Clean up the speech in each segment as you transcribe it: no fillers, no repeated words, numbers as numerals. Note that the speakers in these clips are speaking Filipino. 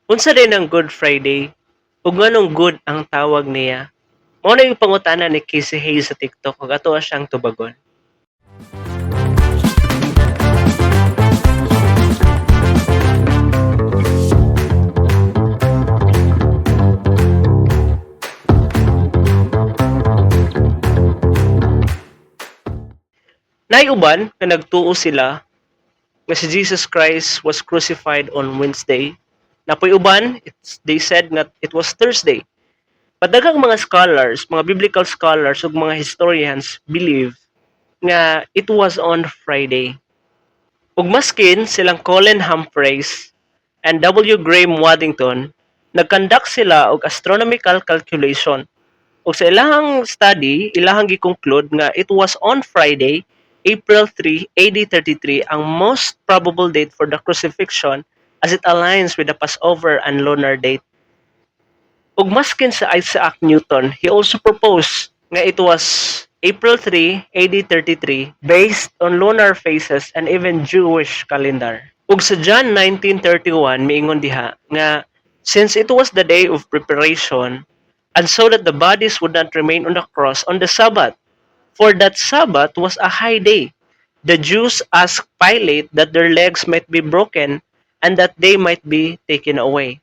Unsa din ang Good Friday ug nganong good ang tawag niya? Mao na yung pangutana ni Casey Hayes sa TikTok ug atoa siyang tubagon. Naiuban nga nagtuo sila nga si Jesus Christ was crucified on Wednesday. Napoy uban, they said that it was Thursday. Padagang mga scholars, mga biblical scholars ug mga historians believe nga it was on Friday. Ug maskin silang Colin Humphreys and W. Graham Waddington, nagkandak sila og astronomical calculation. Ug sa ilahang study, ilahang gi-conclude nga it was on Friday, April 3, AD 33 ang most probable date for the crucifixion as it aligns with the Passover and lunar date. Ug maskin sa Isaac Newton, he also proposed nga it was April 3, AD 33 based on lunar phases and even Jewish calendar. Ug sa John 19:31 miingon diha nga since it was the day of preparation and so that the bodies would not remain on the cross on the Sabbath, for that Sabbath was a high day. The Jews asked Pilate that their legs might be broken and that they might be taken away.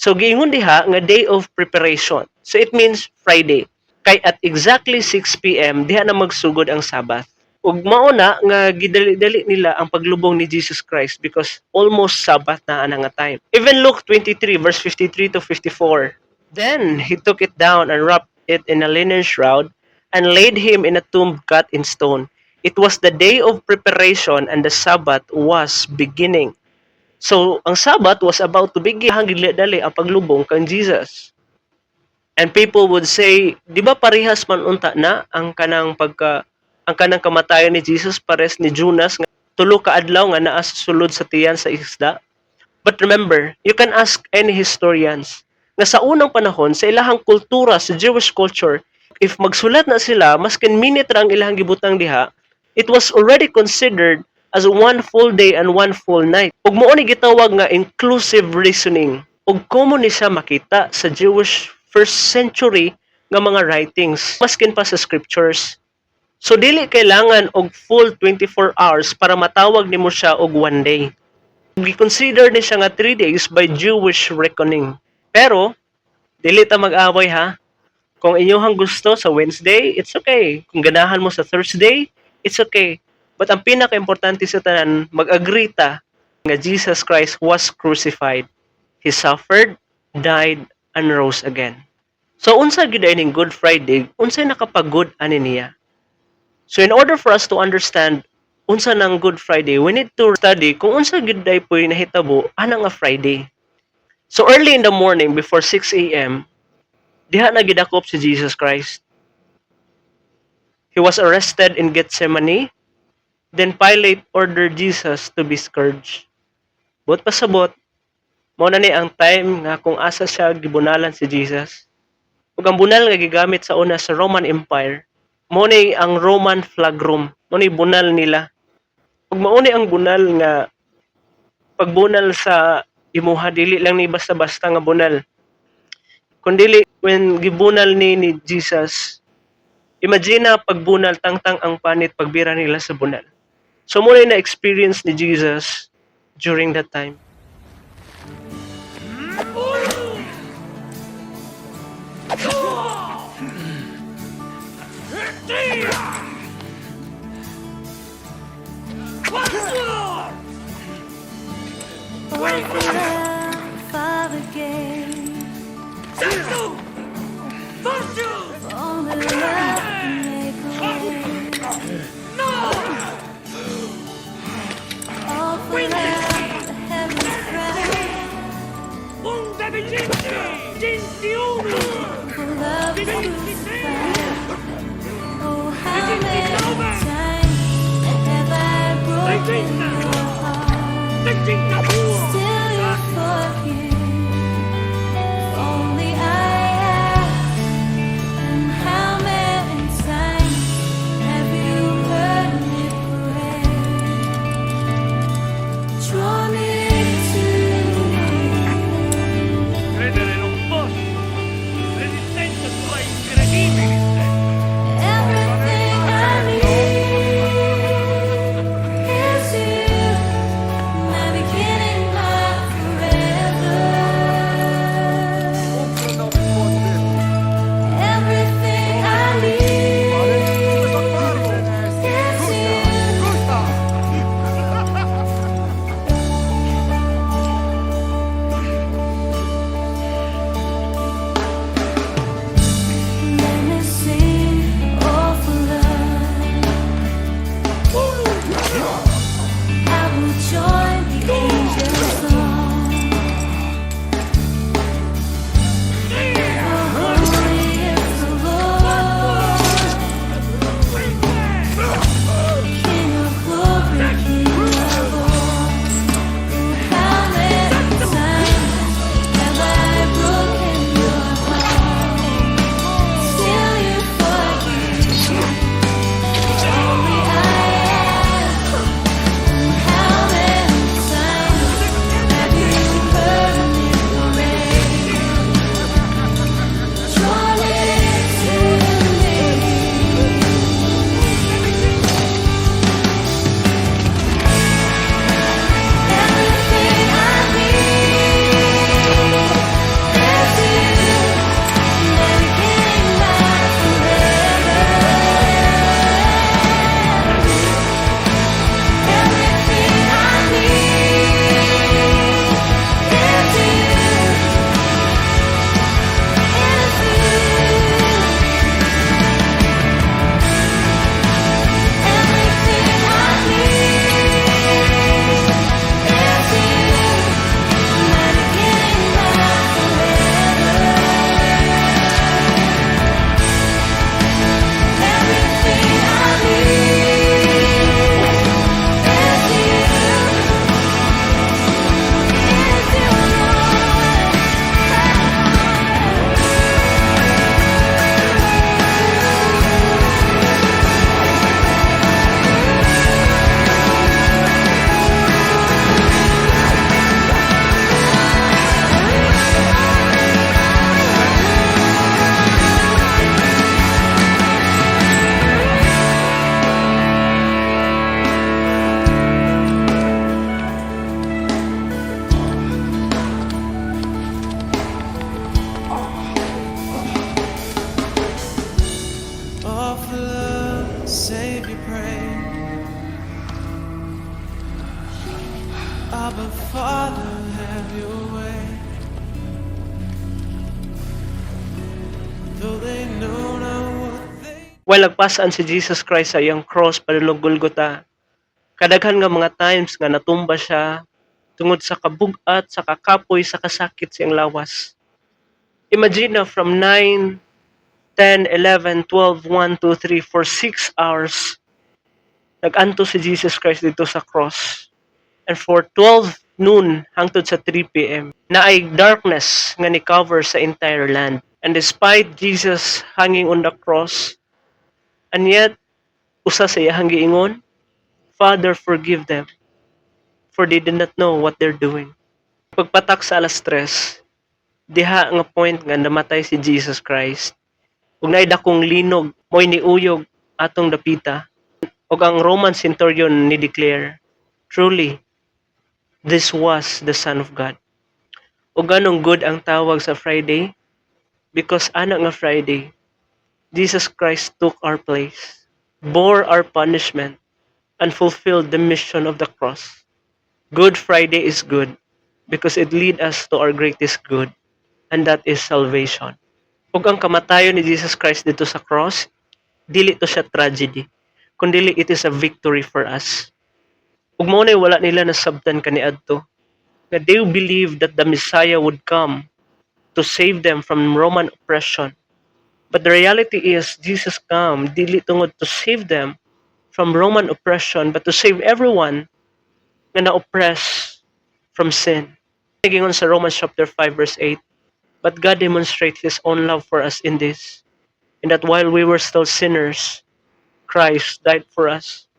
So giingon diha nga day of preparation. So it means Friday. Kay at exactly 6 p.m. diha na magsugod ang Sabbath. Ug mao na nga gidali-dali nila ang paglubong ni Jesus Christ because almost Sabbath na nga time. Even Luke 23 verse 53 to 54. Then he took it down and wrapped it in a linen shroud and laid him in a tomb cut in stone. It was the day of preparation and the Sabbath was beginning. So, ang Sabbath was about to begin. Hanggang dali ang paglubong kang Jesus. And people would say, di ba parehas man unta na ang kanang kamatayon ni Jesus pares ni Jonas nga tulo ka adlaw nga naa sa sulod sa tiyan sa isda? But remember, you can ask any historians nga sa unang panahon sa ilahang kultura sa Jewish culture, if magsulat na sila maskin minute ra ang ilahang gibutang diha, it was already considered as one full day and one full night. Ug mao ni gitawag nga inclusive reasoning. Ug komo ni siya makita sa Jewish first century nga mga writings, maskin pa sa scriptures. So dili kailangan og full 24 hours para matawag nimo siya og one day. Gi-consider ni siya nga 3 days by Jewish reckoning. Pero dili ta mag-away ha. Kung inyong gusto sa Wednesday, it's okay. Kung ganahan mo sa Thursday, it's okay. But ang pinaka-importante sa tanan, mag-agree ta nga Jesus Christ was crucified. He suffered, died, and rose again. So, unsa gid ning Good Friday, unsay nakapagod ani niya? So, in order for us to understand unsa nang Good Friday, we need to study kung unsa gid day poy nahitabo ana nga Friday. So, early in the morning, before 6 a.m., diha na gidakop si Jesus Christ. He was arrested in Gethsemane. Then Pilate ordered Jesus to be scourged. But pasabot, mao na ni ang time nga kung asa siya gibunalan si Jesus. Ug ang bunal nga gigamit sa una sa Roman Empire, mao ni ang Roman flagrum, mao ni bunal nila. Ug mao ni ang bunal nga pagbunal sa imuha, dili lang ni basta-basta nga bunal. Kundi when gibunal ni Jesus, imagine na pagbunal tangtang ang panit pagbira nila sa bunal. So muna na experience ni Jesus during that time. While nagpasaan si Jesus Christ sa iyang cross padulong Golgota, kadaghan nga mga times nga natumba siya tungod sa kabugat, sa kakapoy, sa kasakit sa iyang lawas. Imagine na from 9, 10, 11, 12, 1, 2, 3, for 6 hours, nag-anto si Jesus Christ dito sa cross. And for 12 noon hangtod sa 3 p.m. na ay darkness nga ni-cover sa entire land. And despite Jesus hanging on the cross, and yet, usa sa iyang giingon, Father, forgive them, for they did not know what they're doing. Pagpatak sa alas 3, diha nga point nga namatay si Jesus Christ. Ug naay dakong linog, mo'y niuyog atong dapita. Ug ang Roman centurion ni declare, truly, this was the Son of God. Ug ganong good ang tawag sa Friday? Because ana nga Friday, Jesus Christ took our place, bore our punishment, and fulfilled the mission of the cross. Good Friday is good because it lead us to our greatest good, and that is salvation. Ug ang kamatayon ni Jesus Christ dito sa cross, dili to siya tragedy, kundi it is a victory for us. Ug mao nay wala nila nasabtan kaniadto nga they believe that the Messiah would come to save them from Roman oppression. But the reality is Jesus come dili tungod to save them from Roman oppression but to save everyone nga na-oppress from sin. Gingon sa Romans chapter 5 verse 8, but God demonstrates His own love for us in this, in that while we were still sinners, Christ died for us.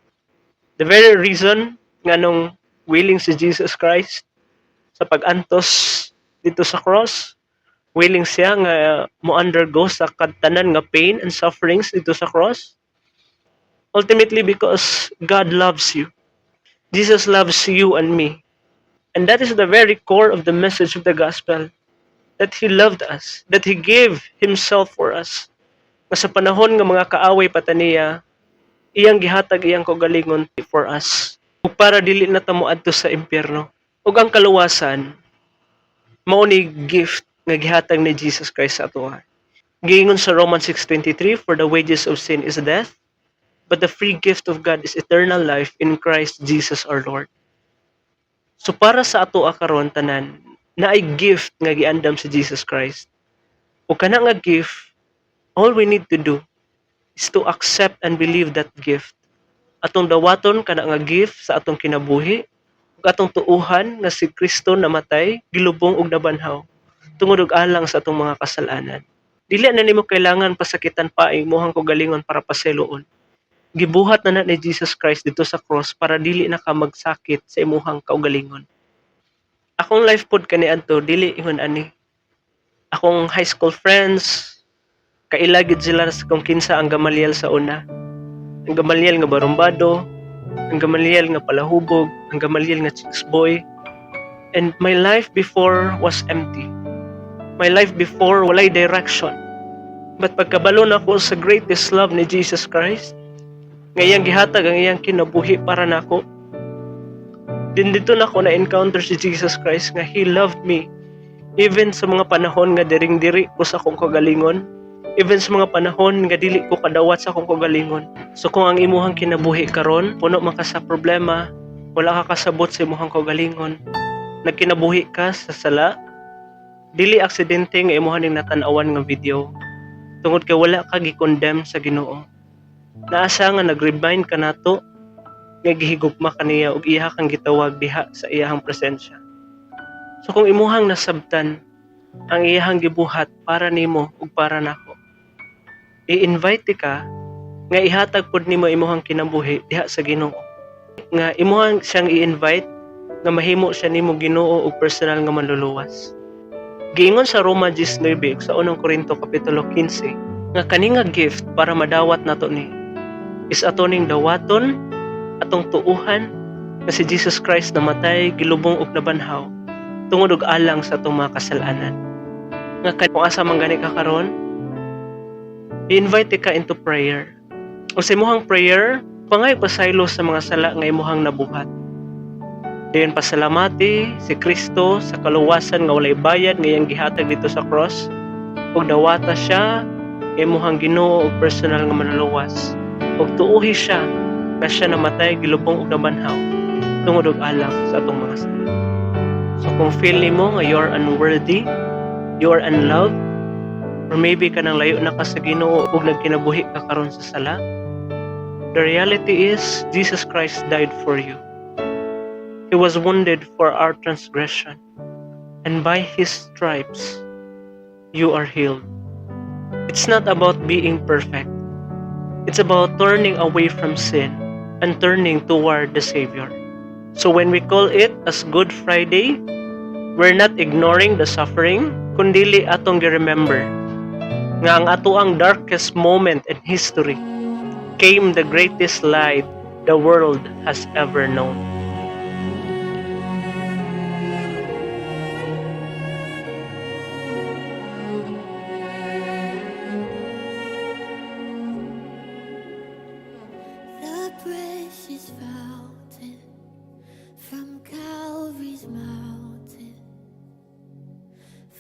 The very reason nga nung willing si Jesus Christ sa pag-antos dito sa cross, willing siya nga mo-undergo sa kadtanan nga pain and sufferings dito sa cross, ultimately because God loves you. Jesus loves you and me. And that is the very core of the message of the gospel. That He loved us. That He gave Himself for us. Nga sa panahon nga mga kaaway pataniya, iyang gihatag iyang kaugalingon for us. Ug para dili na ta moadto sa impyerno. Ug ang kaluwasan, mao ni gift nga gihatag ni Jesus Christ sa atoa. Giingon sa Romans 6:23, for the wages of sin is death, but the free gift of God is eternal life in Christ Jesus our Lord. So para sa atoa karon tanan, naay gift nga giandam si Jesus Christ. O kana nga gift, all we need to do is to accept and believe that gift. Atong dawaton kana nga gift sa atong kinabuhi, ug atong tuuhan nga si Kristo namatay, gilubong ug nabanhaw tungod og alang sa atong mga kasalanan. Dili na nimo kailangan pasakitan pa ang imong kaugalingon para paseloon. Gibuhat na ni Jesus Christ dito sa cross para dili na ka magsakit sa imong kaugalingon. Akong life pod kaniadto dili ingon ani. Akong high school friends kailagid sila sa kung kinsa ang Gamaliel sa una. Ang Gamaliel nga barumbado, ang Gamaliel nga palahubog, ang Gamaliel nga chicks boy. And my life before was empty. My life before walay direction. But pagkabalo na ko sa greatest love ni Jesus Christ, nga iyang gihatag ang iyang kinabuhi para nako. Din dito na ko na-encounter si Jesus Christ nga He loved me. Even sa mga panahon nga diring-diri ko sa akong kagalingon, even sa mga panahon nga dili ko kadawat sa akong kagalingon. So kung ang imuhang kinabuhi karon puno man ka sa problema, wala ka kasabot sa imuhang kagalingon, nagkinabuhi ka sa sala, dili aksidente nga imuhang ning natan-awan nga video. Tungod kay wala ka gi-condemn sa Ginoo. Naasa nga nag-remind ka nato nga gihigugma kaniya ug iya kang gitawag diha sa iyahang presensya. So kung imuhang nasabtan ang iyahang gibuhat para nimo ug para nako, i-invite ka nga ihatag pod nimo imuhang kinabuhi diha sa Ginoo. Nga imuhang siyang i-invite nga mahimo siya nimo Ginoo ug personal nga manluluwas. Giingon sa Roma 19 sa 1 Korinto kapitulo 15 nga kani nga gift para madawat nato ni is atoning dawaton atong tuuhan na si Jesus Christ namatay, gilubong ug nabanhaw tungod og alang sa atong mga kasalanan. Nga kung asa man gani ka karon, i-invite ka into prayer. O sa imuhang prayer, pangay pasaylo sa mga sala nga imuhang nabuhat. Diyon pasalamati si Kristo sa kaluwasan nga walay bayad nga iyang gihatag dito sa cross ug dawata siya imuhang Ginoo ug personal nga manluwas ug tuohi siya nga siya namatay gilubong og nabanhaw tungod og alang sa atong mga sala. So kung feel nimo nga you are unworthy, you are unloved, or maybe kanang layo na ka sa Ginoo ug nagkinabuhi ka karon sa sala, the reality is Jesus Christ died for you. He was wounded for our transgression, and by His stripes you are healed. It's not about being perfect. It's about turning away from sin and turning toward the Savior. So when we call it as Good Friday, we're not ignoring the suffering, kundili atong gi-remember nga ang atoang darkest moment in history came the greatest light the world has ever known. The precious flower.